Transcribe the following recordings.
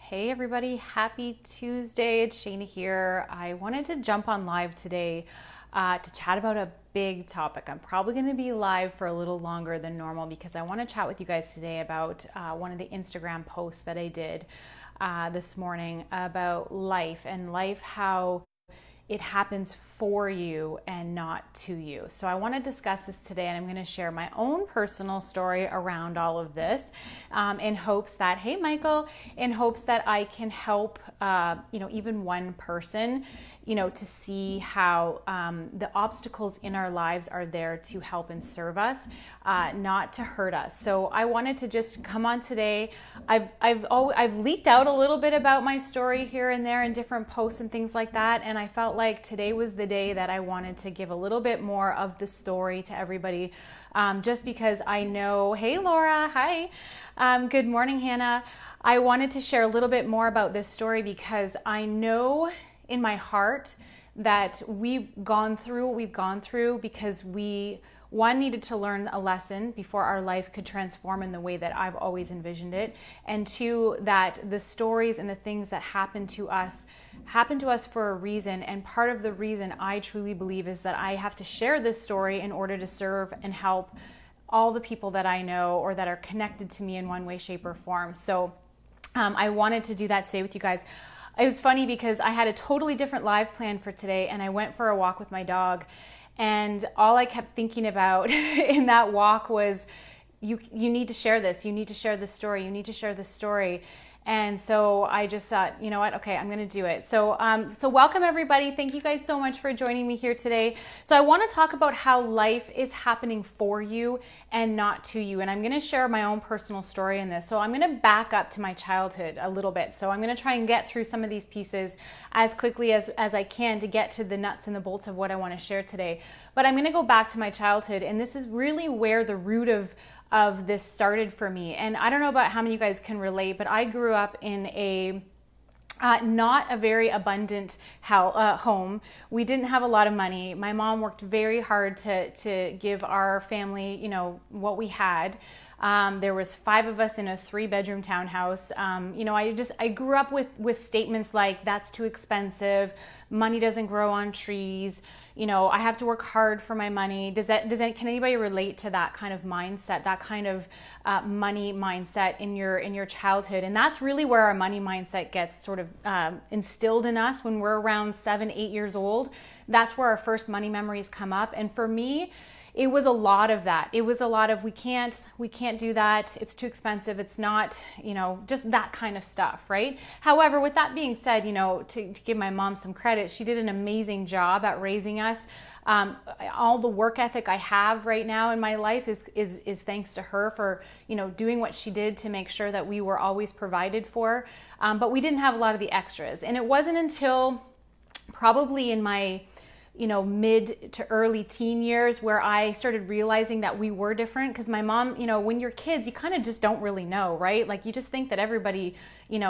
Hey everybody, happy Tuesday. It's Shana here. I wanted to jump on live today to chat about a big topic. I'm probably going to be live for a little longer than normal because I want to chat with you guys today about one of the Instagram posts that I did this morning about life, how it happens for you and not to you. So I want to discuss this today, and I'm going to share my own personal story around all of this in hopes that, hey Michael, in hopes that I can help even one person to see how the obstacles in our lives are there to help and serve us, not to hurt us. So I wanted to just come on today. I've leaked out a little bit about my story here and there in different posts and things like that, and I felt like today was the day that I wanted to give a little bit more of the story to everybody, just because I know, hey Laura, hi, good morning Hannah. I wanted to share a little bit more about this story because I know in my heart that we've gone through what we've gone through because we, one, needed to learn a lesson before our life could transform in the way that I've always envisioned it, and two, that the stories and the things that happen to us for a reason, and part of the reason I truly believe is that I have to share this story in order to serve and help all the people that I know or that are connected to me in one way, shape, or form. So I wanted to do that today with you guys. It was funny because I had a totally different live plan for today, and I went for a walk with my dog, and all I kept thinking about in that walk was, you need to share this, you need to share this story, you need to share this story. And so I just thought, you know what? Okay, I'm going to do it. So welcome everybody. Thank you guys so much for joining me here today. So I want to talk about how life is happening for you and not to you. And I'm going to share my own personal story in this. So I'm going to back up to my childhood a little bit. So I'm going to try and get through some of these pieces as quickly as I can to get to the nuts and the bolts of what I want to share today. But I'm going to go back to my childhood, and this is really where the root of this started for me. And I don't know about how many of you guys can relate, but I grew up in a not a very abundant home. We didn't have a lot of money. My mom worked very hard to give our family, what we had. There was 5 of us in a 3-bedroom townhouse. I grew up with statements like, that's too expensive, money doesn't grow on trees, I have to work hard for my money. Can anybody relate to that kind of mindset, that kind of money mindset in your childhood? And that's really where our money mindset gets sort of instilled in us when we're around 7, 8 years old. That's where our first money memories come up. And for me, it was a lot of that. It was a lot of, we can't do that. It's too expensive. It's not, just that kind of stuff, right? However, with that being said, to give my mom some credit, she did an amazing job at raising us. All the work ethic I have right now in my life is thanks to her for, doing what she did to make sure that we were always provided for. But we didn't have a lot of the extras. And it wasn't until probably in my mid to early teen years where I started realizing that we were different. Because my mom, when you're kids, you kind of just don't really know, right? Like you just think that everybody,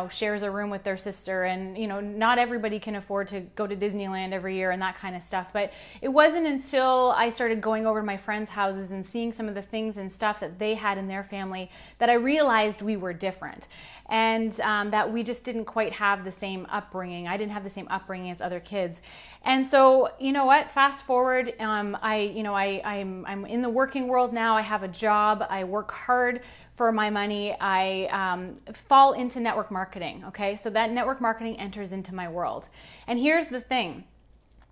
shares a room with their sister, and, not everybody can afford to go to Disneyland every year and that kind of stuff. But it wasn't until I started going over to my friends' houses and seeing some of the things and stuff that they had in their family that I realized we were different. And that we just didn't quite have the same upbringing. I didn't have the same upbringing as other kids. And so, you know what, fast forward, I'm in the working world now. I have a job. I work hard for my money. I fall into network marketing, okay? So that network marketing enters into my world. And here's the thing.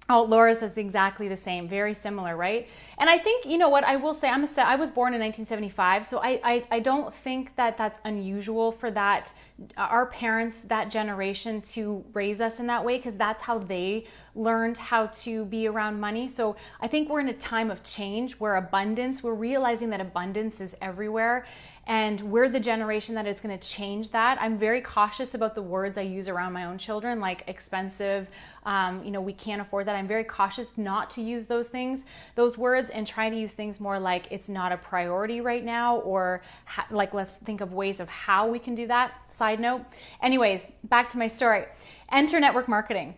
Oh, Laura says exactly the same. Very similar, right? And I think, what I will say, I was born in 1975, so I don't think that that's unusual for that, our parents, that generation, to raise us in that way, because that's how they learned how to be around money. So I think we're in a time of change where we're realizing that abundance is everywhere. And we're the generation that is going to change that. I'm very cautious about the words I use around my own children, like expensive, we can't afford that. I'm very cautious not to use those words, and try to use things more like it's not a priority right now, or let's think of ways of how we can do that. Side note. Anyways, back to my story. Enter network marketing.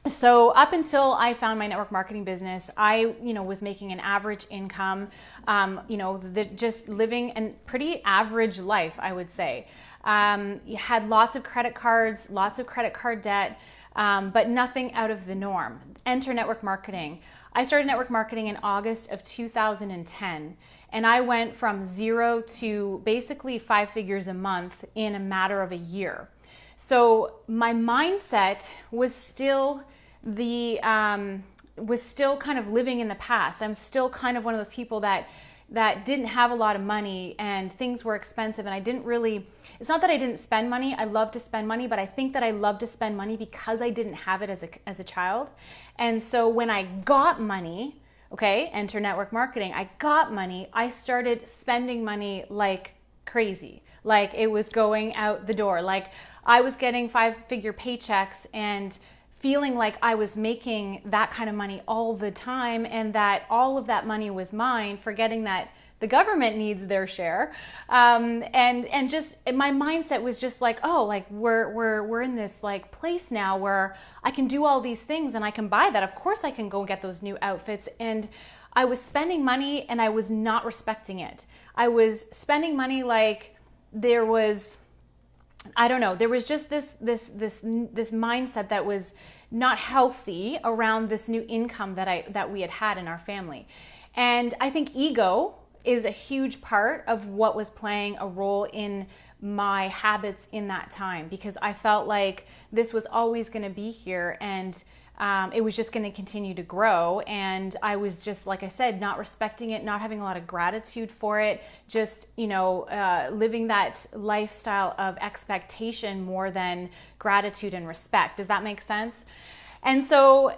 So up until I found my network marketing business, I, was making an average income, just living a pretty average life, I would say. Had lots of credit cards, lots of credit card debt, but nothing out of the norm. Enter network marketing. I started network marketing in August of 2010, and I went from 0 to basically 5 figures a month in a matter of a year. So my mindset was still kind of living in the past. I'm still kind of one of those people that didn't have a lot of money and things were expensive, and I didn't really, it's not that I didn't spend money. I love to spend money, but I think that I love to spend money because I didn't have it as a child. And so when I got money, okay, enter network marketing, I got money, I started spending money like crazy. Like it was going out the door. Like I was getting 5-figure paychecks and feeling like I was making that kind of money all the time, and that all of that money was mine, forgetting that the government needs their share. And just my mindset was just like, oh, like we're in this like place now where I can do all these things and I can buy that. Of course I can go get those new outfits. And I was spending money and I was not respecting it. I was spending money like there was, I don't know, there was just this mindset that was not healthy around this new income that we had in our family. And I think ego is a huge part of what was playing a role in my habits in that time, because I felt like this was always going to be here, and it was just going to continue to grow. And I was just, like I said, not respecting it, not having a lot of gratitude for it, just, living that lifestyle of expectation more than gratitude and respect. Does that make sense? And so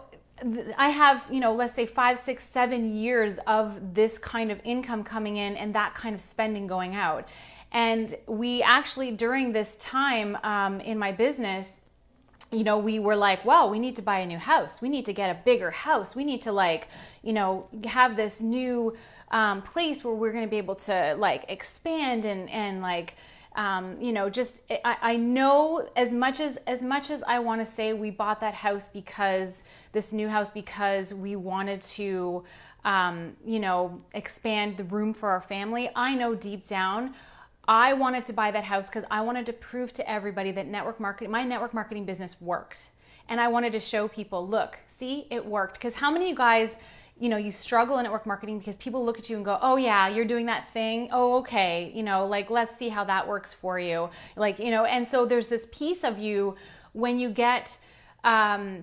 I have, let's say 5, 6, 7 years of this kind of income coming in and that kind of spending going out. And we actually, during this time in my business, we were like, well, we need to buy a new house. We need to get a bigger house. We need to have this new place where we're going to be able to expand and I know as much as I want to say we bought that house this new house because we wanted to, expand the room for our family. I know deep down, I wanted to buy that house because I wanted to prove to everybody that my network marketing business worked. And I wanted to show people, look, see, it worked. Because how many of you guys, you struggle in network marketing because people look at you and go, oh yeah, you're doing that thing. Oh, okay. Let's see how that works for you. And so there's this piece of you when you get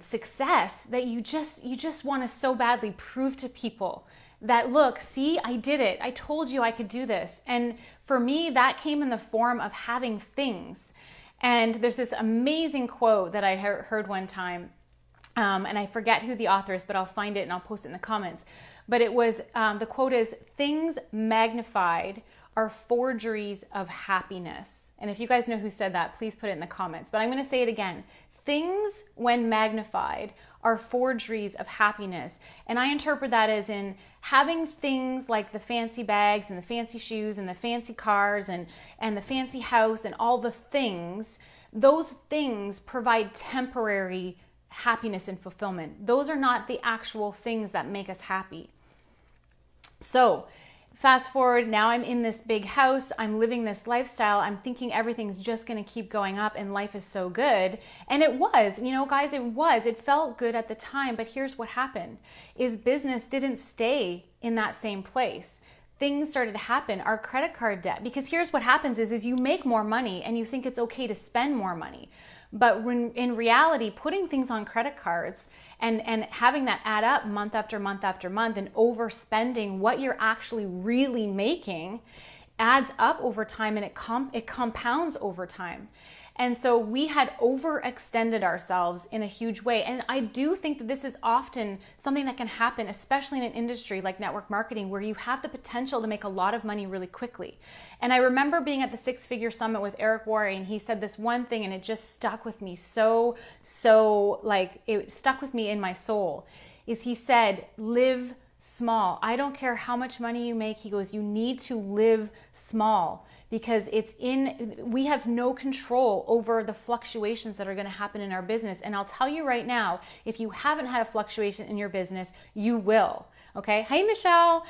success that you just want to so badly prove to people that, look, see, I did it. I told you I could do this. And for me, that came in the form of having things. And there's this amazing quote that I heard one time, and I forget who the author is, but I'll find it and I'll post it in the comments. But it was, the quote is, "Things magnified are forgeries of happiness." And if you guys know who said that, please put it in the comments. But I'm going to say it again. Things, when magnified, are forgeries of happiness. And I interpret that as in having things like the fancy bags and the fancy shoes and the fancy cars and the fancy house and all the things. Those things provide temporary happiness and fulfillment. Those are not the actual things that make us happy. So fast forward, now I'm in this big house, I'm living this lifestyle, I'm thinking everything's just going to keep going up and life is so good. And it was, guys, it felt good at the time, but here's what happened, is business didn't stay in that same place. Things started to happen, our credit card debt, because here's what happens is you make more money and you think it's okay to spend more money. But when in reality, putting things on credit cards and having that add up month after month after month and overspending what you're actually really making adds up over time, and it compounds over time. And so we had overextended ourselves in a huge way. And I do think that this is often something that can happen, especially in an industry like network marketing, where you have the potential to make a lot of money really quickly. And I remember being at the 6-Figure Summit with Eric Worre, and he said this one thing, and it just stuck with me it stuck with me in my soul, is he said, live small. I don't care how much money you make. He goes, you need to live small, because we have no control over the fluctuations that are going to happen in our business. And I'll tell you right now, if you haven't had a fluctuation in your business, you will. Okay. Hey, Michelle.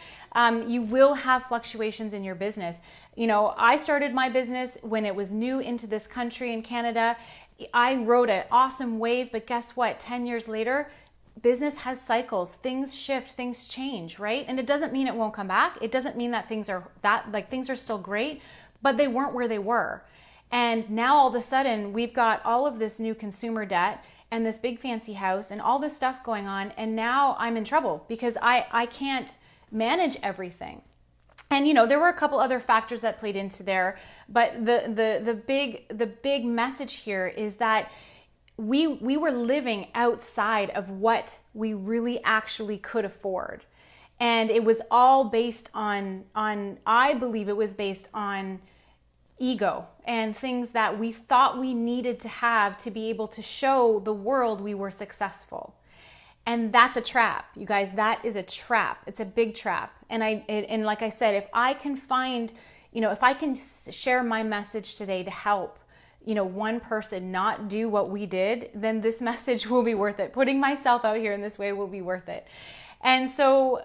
You will have fluctuations in your business. You know, I started my business when it was new into this country in Canada. I rode an awesome wave, but guess what? 10 years later, business has cycles. Things shift, things change, right? And it doesn't mean it won't come back. It doesn't mean that things are still great, but they weren't where they were. And now all of a sudden, we've got all of this new consumer debt and this big fancy house and all this stuff going on. And now I'm in trouble because I can't manage everything. And you know, there were a couple other factors that played into there, but the big message here is that we were living outside of what we really actually could afford. And it was all based on I believe it was based on ego and things that we thought we needed to have to be able to show the world we were successful. And that's a trap, you guys. That is a trap. It's a big trap. And like I said, if I can find, you know, if I can share my message today to help, you know, one person not do what we did, then this message will be worth it. Putting myself out here in this way will be worth it. And so,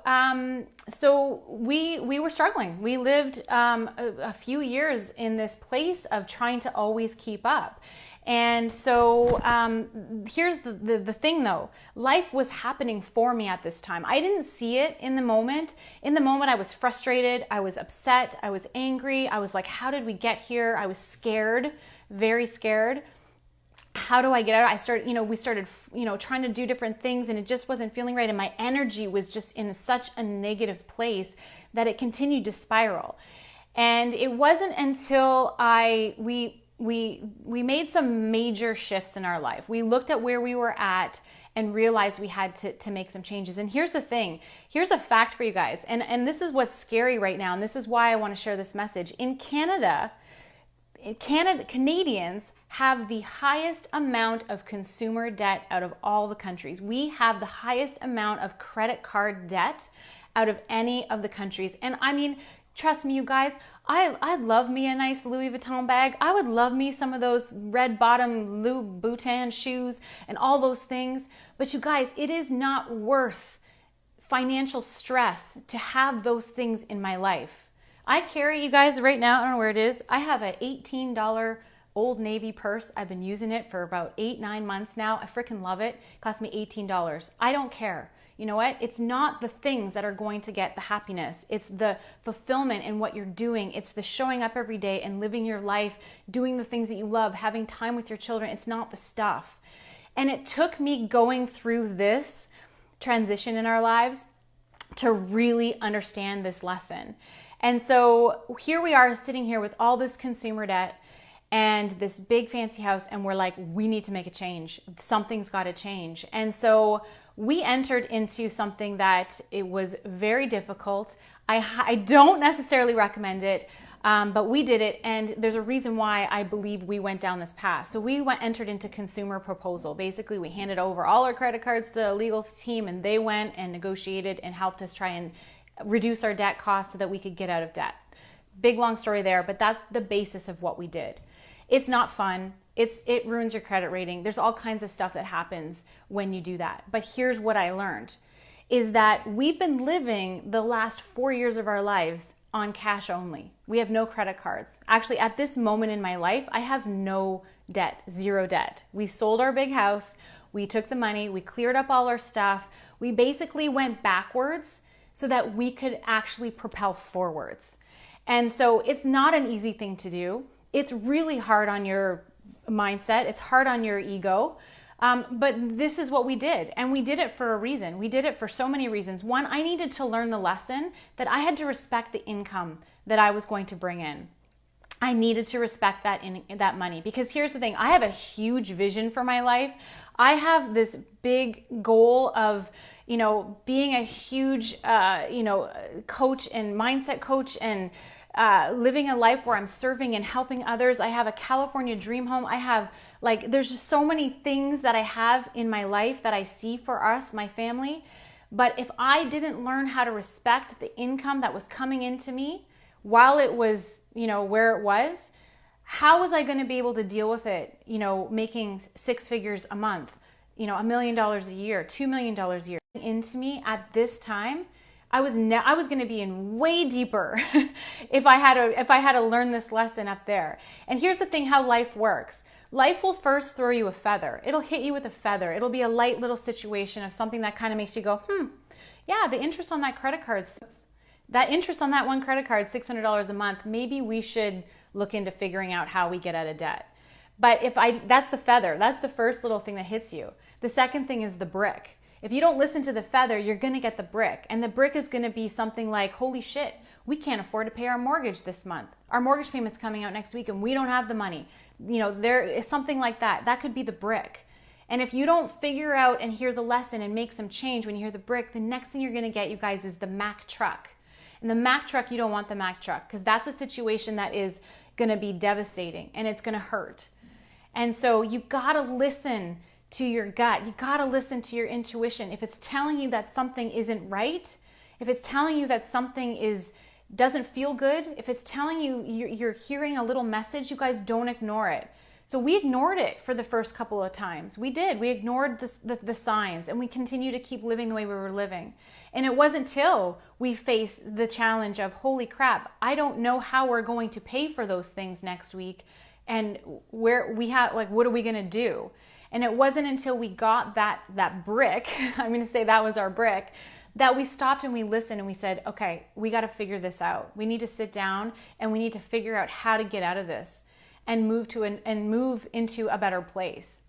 we were struggling. We lived a few years in this place of trying to always keep up. And so here's the thing though, life was happening for me at this time. I didn't see it in the moment. In the moment I was frustrated, I was upset, I was angry. I was like, how did we get here? I was scared, very scared. How do I get out? We started, trying to do different things and it just wasn't feeling right. And my energy was just in such a negative place that it continued to spiral. And it wasn't until we made some major shifts in our life. We looked at where we were at and realized we had to make some changes. And here's the thing. Here's a fact for you guys. And this is what's scary right now. And this is why I want to share this message. In Canada, Canadians have the highest amount of consumer debt out of all the countries. We have the highest amount of credit card debt out of any of the countries. And I mean, trust me, you guys, I love me a nice Louis Vuitton bag. I would love me some of those red bottom Louboutin shoes and all those things. But you guys, it is not worth financial stress to have those things in my life. I carry, you guys, right now, I don't know where it is. I have an $18 Old Navy purse. I've been using it for about 8-9 months now. I freaking love it. It cost me $18. I don't care. You know what? It's not the things that are going to get the happiness. It's the fulfillment in what you're doing. It's the showing up every day and living your life, doing the things that you love, having time with your children. It's not the stuff. And it took me going through this transition in our lives to really understand this lesson. And so here we are sitting here with all this consumer debt and this big fancy house, and we're like, we need to make a change. Something's got to change. And so we entered into something that it was very difficult. I don't necessarily recommend it, but we did it, and there's a reason why I believe we went down this path. So we entered into consumer proposal. Basically, we handed over all our credit cards to a legal team, and they went and negotiated and helped us try and reduce our debt costs so that we could get out of debt. Big long story there, but that's the basis of what we did. It's not fun. It ruins your credit rating. There's all kinds of stuff that happens when you do that. But here's what I learned is that we've been living the last 4 years of our lives on cash only. We have no credit cards. Actually, at this moment in my life, I have no debt, zero debt. We sold our big house. We took the money. We cleared up all our stuff. We basically went backwards so that we could actually propel forwards. And so it's not an easy thing to do. It's really hard on your mindset. It's hard on your ego. But this is what we did. And we did it for a reason. We did it for so many reasons. One, I needed to learn the lesson that I had to respect the income that I was going to bring in. I needed to respect that money, because here's the thing. I have a huge vision for my life. I have this big goal of, being a huge, coach and mindset coach and living a life where I'm serving and helping others. I have a California dream home. I have there's just so many things that I have in my life that I see for us, my family. But if I didn't learn how to respect the income that was coming into me while it was, where it was, how was I going to be able to deal with it, making 6 figures a month, $1 million a year, $2 million a year into me at this time? I was going to be in way deeper if I had to learn this lesson up there. And here's the thing, how life works. Life will first throw you a feather. It'll hit you with a feather. It'll be a light little situation of something that kind of makes you go, yeah, the interest on that credit card, that interest on that one credit card, $600 a month, maybe we should look into figuring out how we get out of debt. But that's the feather. That's the first little thing that hits you. The second thing is the brick. If you don't listen to the feather, you're going to get the brick. And the brick is going to be something like, holy shit, we can't afford to pay our mortgage this month. Our mortgage payment's coming out next week and we don't have the money. There is something like that. That could be the brick. And if you don't figure out and hear the lesson and make some change when you hear the brick, the next thing you're going to get, you guys, is the Mack truck. And the Mack truck, you don't want the Mack truck because that's a situation that is going to be devastating and it's going to hurt. And so you got to listen to your gut. You got to listen to your intuition. If it's telling you that something isn't right, if it's telling you that something doesn't feel good, if it's telling you you're hearing a little message, you guys, don't ignore it. So we ignored it for the first couple of times. We did. We ignored the signs and we continue to keep living the way we were living. And it wasn't till we faced the challenge of, holy crap, I don't know how we're going to pay for those things next week. And what are we going to do? And it wasn't until we got that brick, I'm going to say that was our brick, that we stopped and we listened and we said, okay, we got to figure this out. We need to sit down and we need to figure out how to get out of this and move into a better place.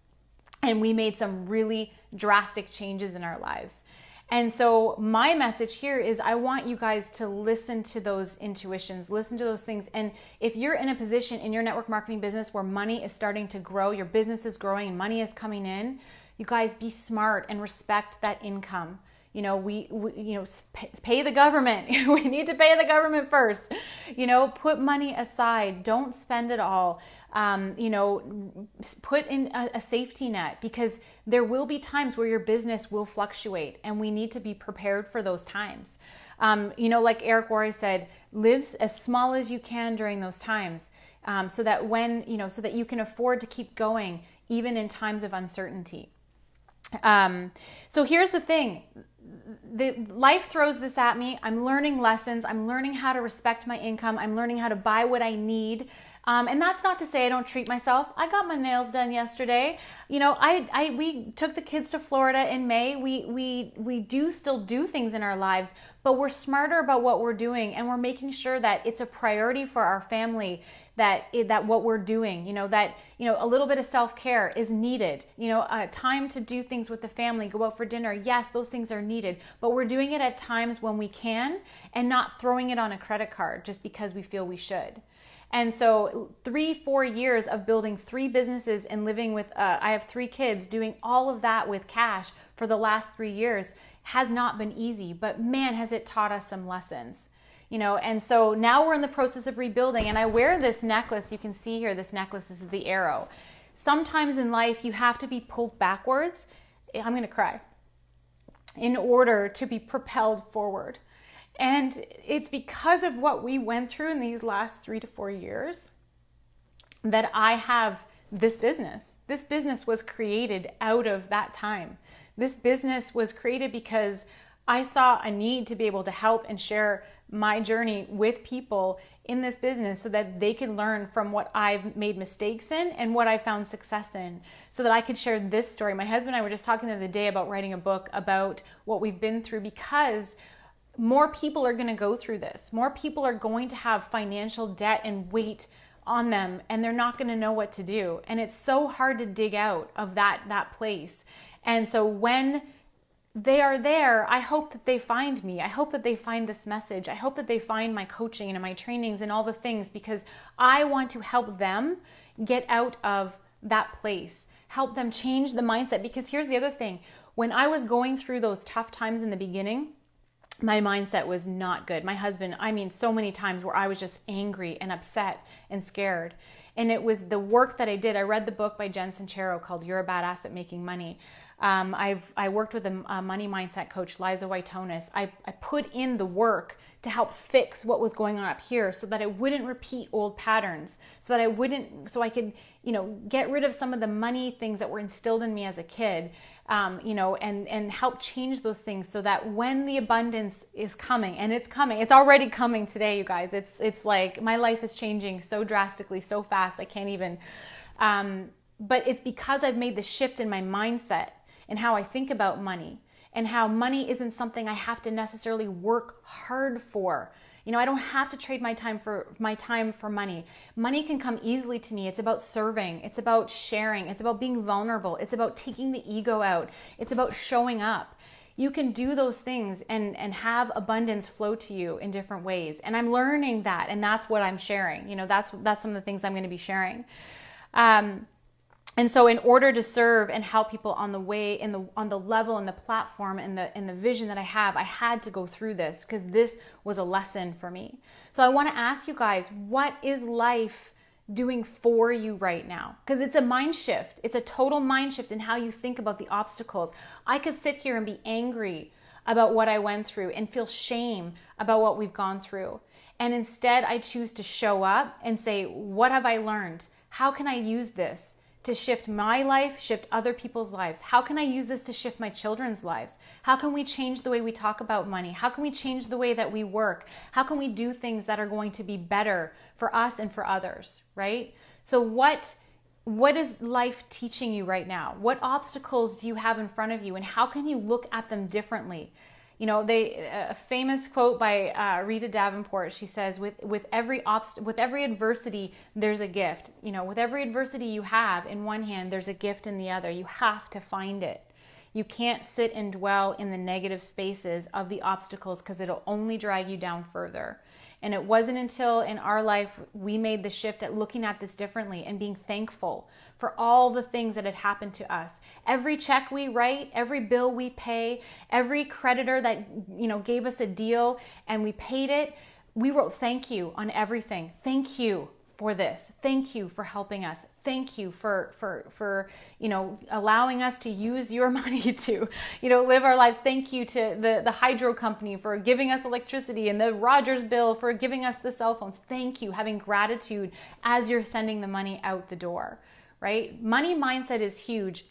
And we made some really drastic changes in our lives. And so my message here is I want you guys to listen to those intuitions, listen to those things. And if you're in a position in your network marketing business where money is starting to grow, your business is growing and money is coming in, you guys be smart and respect that income. We pay the government. We need to pay the government first. Put money aside. Don't spend it all. Put in a safety net because there will be times where your business will fluctuate and we need to be prepared for those times. Like Eric Worre said, live as small as you can during those times so that so that you can afford to keep going even in times of uncertainty. So here's the thing. Life throws this at me. I'm learning lessons. I'm learning how to respect my income. I'm learning how to buy what I need. And that's not to say I don't treat myself. I got my nails done yesterday. We took the kids to Florida in May. We do still do things in our lives, but we're smarter about what we're doing and we're making sure that it's a priority for our family, that what we're doing, a little bit of self-care is needed, time to do things with the family, go out for dinner. Yes, those things are needed, but we're doing it at times when we can and not throwing it on a credit card just because we feel we should. And so 3-4 years of building 3 businesses and living with, I have 3 kids, doing all of that with cash for the last 3 years has not been easy, but man, has it taught us some lessons. And so now we're in the process of rebuilding and I wear this necklace. You can see here, this necklace, this is the arrow. Sometimes in life you have to be pulled backwards. I'm going to cry. In order to be propelled forward. And it's because of what we went through in these last 3 to 4 years that I have this business. This business was created out of that time. This business was created because I saw a need to be able to help and share my journey with people in this business so that they can learn from what I've made mistakes in and what I found success in so that I could share this story. My husband and I were just talking the other day about writing a book about what we've been through because more people are going to go through this. More people are going to have financial debt and weight on them and they're not going to know what to do. And it's so hard to dig out of that place. And so when they are there, I hope that they find me. I hope that they find this message. I hope that they find my coaching and my trainings and all the things because I want to help them get out of that place, help them change the mindset. Because here's the other thing. When I was going through those tough times in the beginning, my mindset was not good. My husband, so many times where I was just angry and upset and scared. And it was the work that I did. I read the book by Jen Sincero called You're a Badass at Making Money. I worked with a money mindset coach, Liza Waitonis. I put in the work to help fix what was going on up here so that I wouldn't repeat old patterns, so I could, get rid of some of the money things that were instilled in me as a kid, and help change those things so that when the abundance is coming, and it's coming, it's already coming today, you guys. It's like my life is changing so drastically, so fast, I can't even, but it's because I've made the shift in my mindset and how I think about money, and how money isn't something I have to necessarily work hard for. I don't have to trade my time for money. Money can come easily to me. It's about serving. It's about sharing. It's about being vulnerable. It's about taking the ego out. It's about showing up. You can do those things and have abundance flow to you in different ways. And I'm learning that, and that's what I'm sharing. That's some of the things I'm going to be sharing. And so in order to serve and help people on the way, on the level and the platform and the vision that I have, I had to go through this because this was a lesson for me. So I want to ask you guys, what is life doing for you right now? Because it's a mind shift. It's a total mind shift in how you think about the obstacles. I could sit here and be angry about what I went through and feel shame about what we've gone through. And instead I choose to show up and say, what have I learned? How can I use this to shift my life, shift other people's lives? How can I use this to shift my children's lives? How can we change the way we talk about money? How can we change the way that we work? How can we do things that are going to be better for us and for others, right? So what is life teaching you right now? What obstacles do you have in front of you, and how can you look at them differently? A famous quote by Rita Davenport, she says, with every adversity, there's a gift. With every adversity you have in one hand, there's a gift in the other. You have to find it. You can't sit and dwell in the negative spaces of the obstacles because it'll only drag you down further. And it wasn't until in our life we made the shift at looking at this differently and being thankful for all the things that had happened to us. Every check we write, every bill we pay, every creditor that gave us a deal and we paid it, we wrote thank you on everything. Thank you for this. Thank you for helping us. Thank you for allowing us to use your money to live our lives. Thank you to the hydro company for giving us electricity, and the Rogers bill for giving us the cell phones. Thank you. Having gratitude as you're sending the money out the door, right? Money mindset is huge.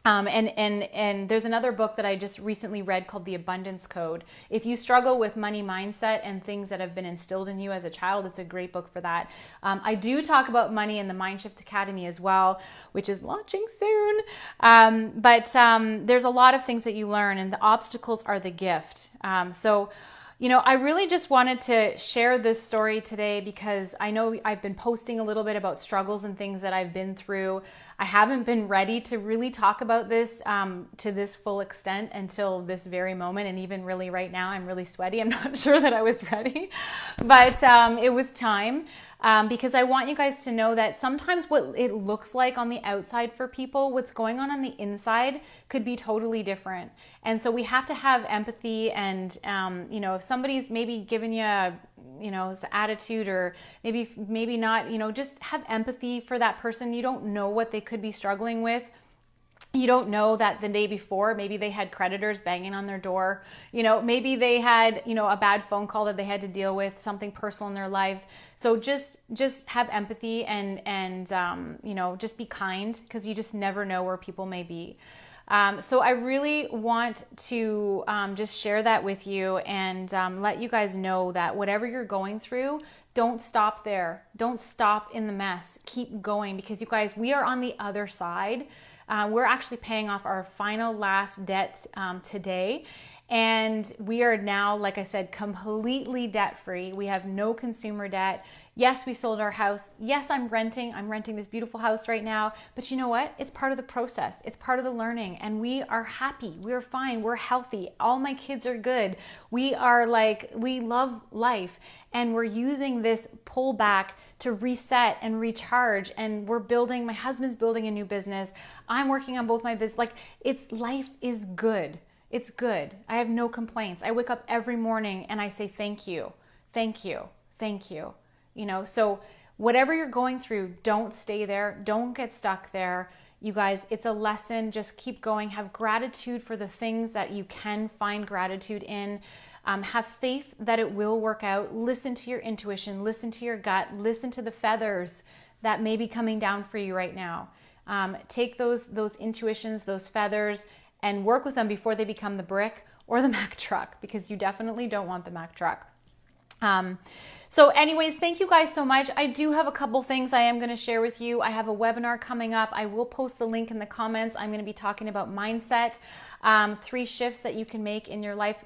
And there's another book that I just recently read called The Abundance Code. If you struggle with money mindset and things that have been instilled in you as a child, it's a great book for that. I do talk about money in the Mindshift Academy as well, which is launching soon. But there's a lot of things that you learn, and the obstacles are the gift. I really just wanted to share this story today because I know I've been posting a little bit about struggles and things that I've been through. I haven't been ready to really talk about this to this full extent until this very moment. And even really right now, I'm really sweaty. I'm not sure that I was ready, but it was time. Because I want you guys to know that sometimes what it looks like on the outside for people, what's going on the inside could be totally different. And so we have to have empathy, and if somebody's maybe giving you attitude, or maybe not, just have empathy for that person. You don't know what they could be struggling with. You don't know that the day before, maybe they had creditors banging on their door. Maybe they had, a bad phone call that they had to deal with, something personal in their lives. So just have empathy and just be kind, because you just never know where people may be. So I really want to just share that with you and let you guys know that whatever you're going through, don't stop there. Don't stop in the mess. Keep going, because you guys, we are on the other side. We're actually paying off our last debt today. And we are now, like I said, completely debt-free. We have no consumer debt. Yes, we sold our house. Yes, I'm renting this beautiful house right now. But you know what? It's part of the process. It's part of the learning. And we are happy. We're fine. We're healthy. All my kids are good. We love life. And we're using this pullback to reset and recharge. And my husband's building a new business. I'm working on both my business. Life is good. It's good. I have no complaints. I wake up every morning and I say, thank you, thank you, thank you. So whatever you're going through, don't stay there. Don't get stuck there. You guys, it's a lesson. Just keep going. Have gratitude for the things that you can find gratitude in. Have faith that it will work out. Listen to your intuition. Listen to your gut. Listen to the feathers that may be coming down for you right now. Take those intuitions, those feathers, and work with them before they become the brick or the Mack truck, because you definitely don't want the Mack truck. So anyways, thank you guys so much. I do have a couple things I am going to share with you. I have a webinar coming up. I will post the link in the comments. I'm going to be talking about mindset, 3 shifts that you can make in your life.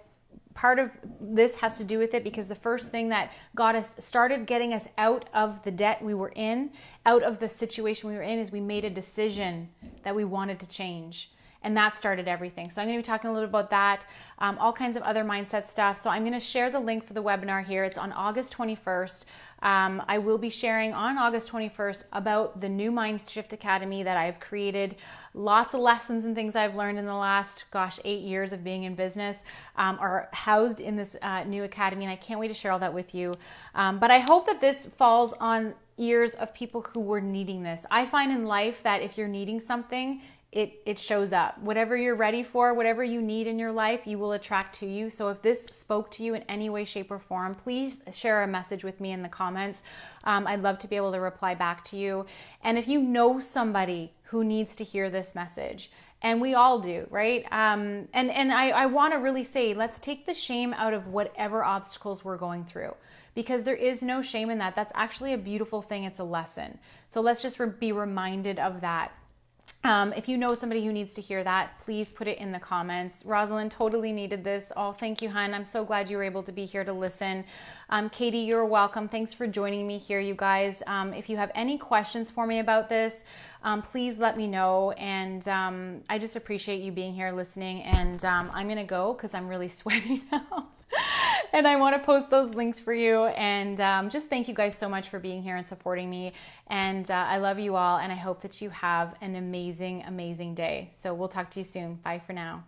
Part of this has to do with it because the first thing that got us started getting us out of the debt we were in, out of the situation we were in, is we made a decision that we wanted to change. And that started everything. So I'm going to be talking a little about that, all kinds of other mindset stuff. So I'm going to share the link for the webinar here. It's on August 21st. I will be sharing on August 21st about the new Mind Shift Academy that I've created. Lots of lessons and things I've learned in the last, 8 years of being in business are housed in this new academy. And I can't wait to share all that with you. But I hope that this falls on ears of people who were needing this. I find in life that if you're needing something, it shows up. Whatever you're ready for, whatever you need in your life, you will attract to you. So if this spoke to you in any way, shape, or form, please share a message with me in the comments. I'd love to be able to reply back to you. And if you know somebody who needs to hear this message, and we all do, right? And I want to really say, let's take the shame out of whatever obstacles we're going through, because there is no shame in that. That's actually a beautiful thing. It's a lesson. So let's just be reminded of that. If you know somebody who needs to hear that, please put it in the comments. Rosalind totally needed this. Oh, thank you, hon. I'm so glad you were able to be here to listen. Katie, you're welcome. Thanks for joining me here, you guys. If you have any questions for me about this, please let me know. And I just appreciate you being here listening. And I'm going to go because I'm really sweaty now. And I want to post those links for you. And just thank you guys so much for being here and supporting me. And I love you all. And I hope that you have an amazing, amazing day. So we'll talk to you soon. Bye for now.